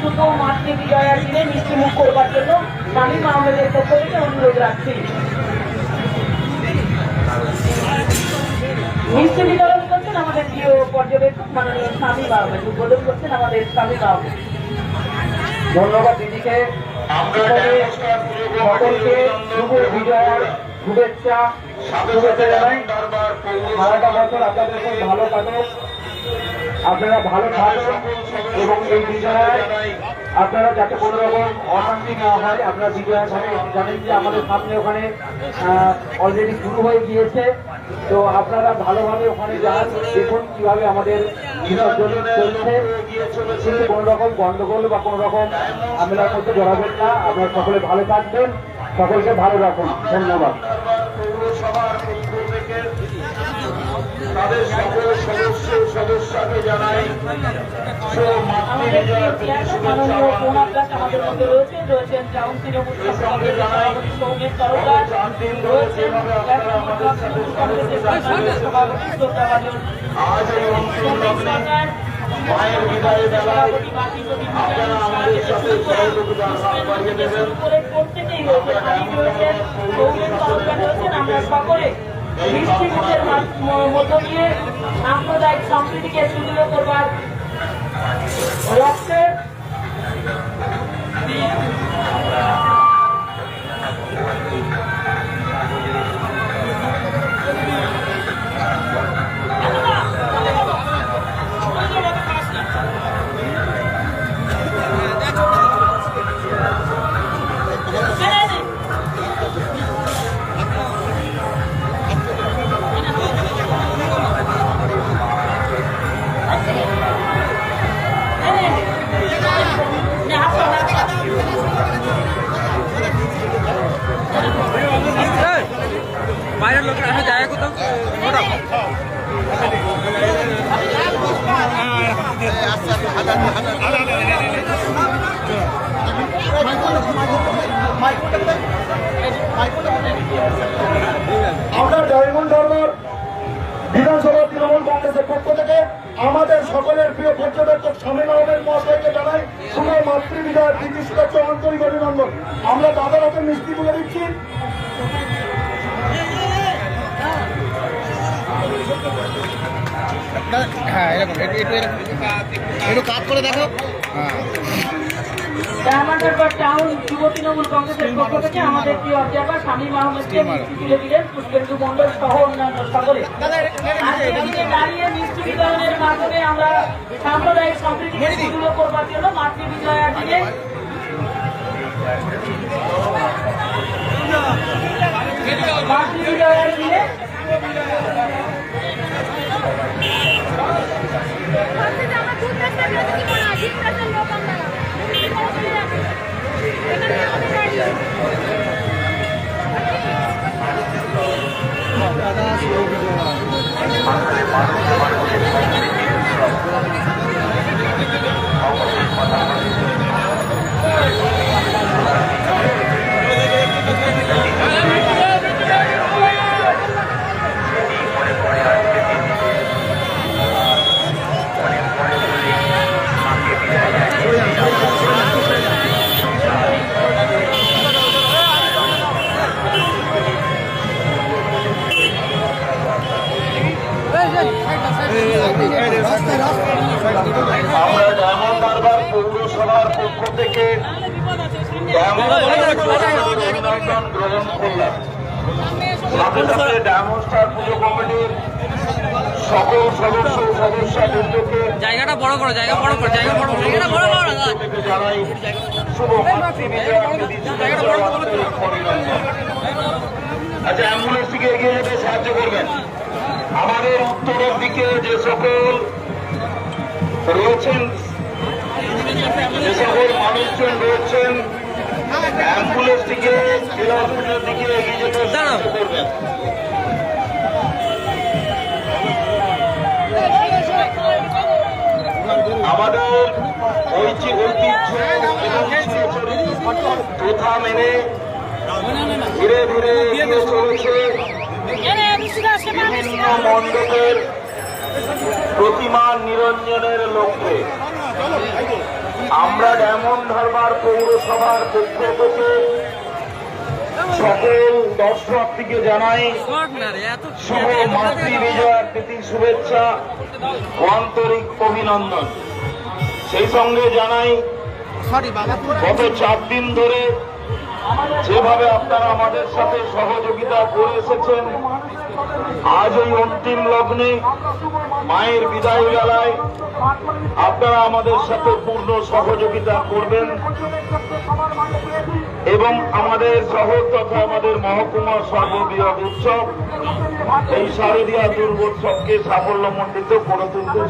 শুধু মাতৃ বিজয়ার দিনে মিষ্টি মুখ করবার জন্য শামীম আহমেদের পক্ষ থেকে অনুরোধ রাখছি। মিষ্টি বিতরণ করছেন আমাদের প্রিয় পর্যবেক্ষক মাননীয় শামীম আহমেদ, উদ্বোধন করছেন আমাদের শামীম আহমেদ। ধন্যবাদ দিদিকে। সকলকে শুভ বিজয়ার শুভেচ্ছা জানাই। সারাটা বছর আপনাদের খুব ভালো কাটুক, আপনারা ভালো থাকুন এবং এই বিজয়ায় আপনারা যাতে কোনো রকম অশান্তি না হয়। আপনারা বিজয়া জানেন যে আমাদের সামনে ওখানে অলরেডি শুরু হয়ে গিয়েছে, তো আপনারা ভালোভাবে ওখানে যান, দেখুন কিভাবে আমাদের বিসর্জন চলছে, কিন্তু কোনো রকম গন্ডগোল বা কোনো রকম ঝামেলার মধ্যে জড়াবেন না। আপনারা সকলে ভালো থাকবেন, সকলকে ভালো রাখুন। ধন্যবাদ। তাদের সকল সদস্যকে জানাই আজ এই অন্তিম লগ্নে মায়ের বিদায় বেলায় আপনারা আমাদের সাথে সহযোগিতা বাড়িয়ে দেবেন। মিষ্টি মুখের মধ্য দিয়ে সাম্প্রদায়িক সম্প্রীতিকে সুদৃঢ় করবার লক্ষ্যে বাইরের লোকের আসা যায় কোথাও আমরা ডায়মন্ড হারবার বিধানসভা তৃণমূল কংগ্রেসের পক্ষ থেকে আমাদের সকলের প্রিয় পর্যবেক্ষক শামীম আহমেদ মহাশয়কে জানাই শুভ মাতৃ বিজয়ের প্রীতি শুভেচ্ছা আন্তরিক অভিনন্দন। আমরা দাদার হাতে মিষ্টি তুলে দিচ্ছি। হ্যাঁ এরকম একটু কাজ করে দেখো। টাউন যুব তৃণমূল কংগ্রেসের পক্ষ থেকে আমাদের প্রিয় অধ্যাপক শামীম আহমেদকে মিষ্টি তুলে দিলেন পুষ্পেন্দু মন্ডল সহ অন্যান্য সকলে। দাঁড়িয়ে মিষ্টি বিতরণের মাধ্যমে আমরা সাম্প্রদায়িক সম্প্রীতিকে সুদৃঢ় করবার জন্য মাতৃ বিজয়ার দিনে আমরা ডায়মন্ড হারবার পৌরসভার পক্ষ থেকে অভিনন্দন গ্রহণ করলাম। সাথে সাথে ডায়মন্ড স্টার পুজো কমিটির সকল সদস্যবৃন্দকে জায়গাটা বড় করো, জায়গা বড় করো, জায়গা বড় করো, জায়গাটা বড় করো জানাই শুভ মাতৃ বিজয়ার অভিনন্দন। আচ্ছা, অ্যাম্বুলেন্সটিকে এগিয়ে যেতে সাহায্য করবেন। আমাদের উত্তরের দিকে যে সকল রয়েছেন, যে সকল মানুষজন রয়েছেন, অ্যাম্বুলেন্সটিকে জেলা হসপিটালের দিকে এগিয়ে যেতে সাহায্য করবেন। আমাদের ঐতিহ্য এবং প্রথা মেনে ধীরে ধীরে এগিয়ে চলেছে বিভিন্ন মণ্ডপের প্রতিমা নিরঞ্জনের লক্ষ্যে। আমরা ডায়মন্ড হারবার পৌরসভার পক্ষ থেকে সকল দর্শকটিকে জানাই শুভ মাতৃ বিজয়ার প্রীতি শুভেচ্ছা ও আন্তরিক অভিনন্দন। সেই সঙ্গে জানাই গত 4 দিন ধরে যেভাবে আপনারা আমাদের সাথে সহযোগিতা করে এসেছেন, আজ এই অন্তিম লগ্নে মায়ের বিদায় বেলায় আপনারা আমাদের সাথে পূর্ণ সহযোগিতা করবেন এবং আমাদের শহর তথা আমাদের মহকুমার সর্ববৃহৎ উৎসব এই শারদীয়া দুর্গোৎসবকে সাফল্যমণ্ডিত করে তুলতে